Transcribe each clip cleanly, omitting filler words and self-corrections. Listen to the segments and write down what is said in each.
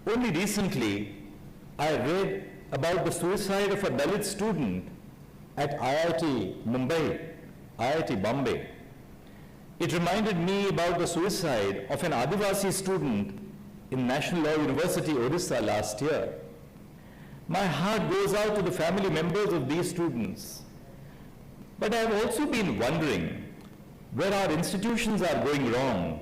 Only recently, I read about the suicide of a Dalit student at IIT Mumbai, IIT Bombay. It reminded me about the suicide of an Adivasi student in National Law University, Odisha last year. My heart goes out to the family members of these students. But I have also been wondering where our institutions are going wrong,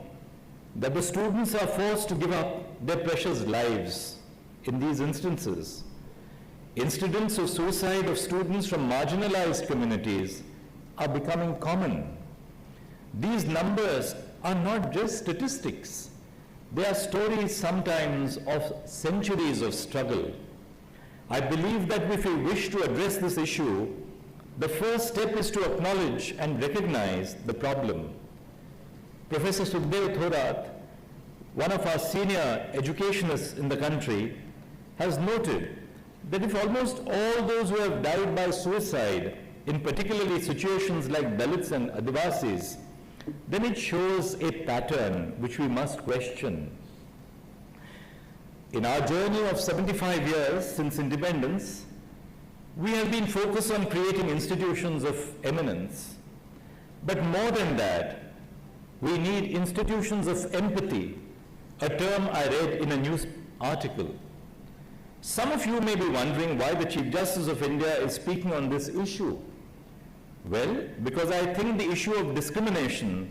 that the students are forced to give up their precious lives in these instances. Incidents of suicide of students from marginalized communities are becoming common. These numbers are not just statistics. They are stories sometimes of centuries of struggle. I believe that if we wish to address this issue, the first step is to acknowledge and recognize the problem. Professor Sukhdev Thorat, one of our senior educationists in the country, has noted that if almost all those who have died by suicide, in particularly situations like Dalits and Adivasis, then it shows a pattern which we must question. In our journey of 75 years since independence, we have been focused on creating institutions of eminence. But more than that, we need institutions of empathy, a term I read in a news article. Some of you may be wondering why the Chief Justice of India is speaking on this issue. Well, because I think the issue of discrimination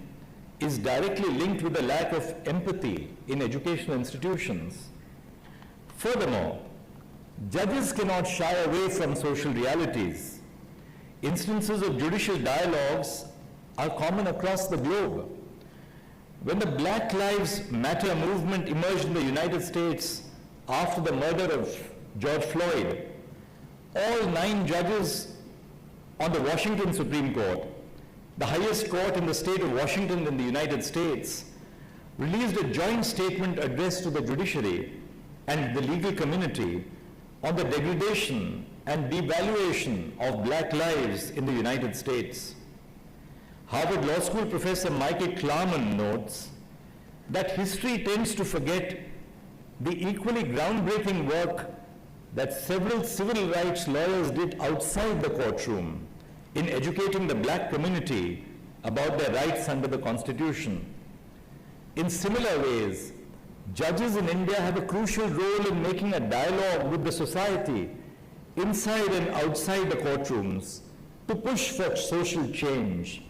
is directly linked with the lack of empathy in educational institutions. Furthermore, judges cannot shy away from social realities. Instances of judicial dialogues are common across the globe. When the Black Lives Matter movement emerged in the United States after the murder of George Floyd, all 9 judges on the Washington Supreme Court, the highest court in the state of Washington in the United States, released a joint statement addressed to the judiciary and the legal community on the degradation and devaluation of black lives in the United States. Harvard Law School professor Michael Klarman notes that history tends to forget the equally groundbreaking work that several civil rights lawyers did outside the courtroom in educating the black community about their rights under the Constitution. In similar ways, judges in India have a crucial role in making a dialogue with the society inside and outside the courtrooms to push for social change.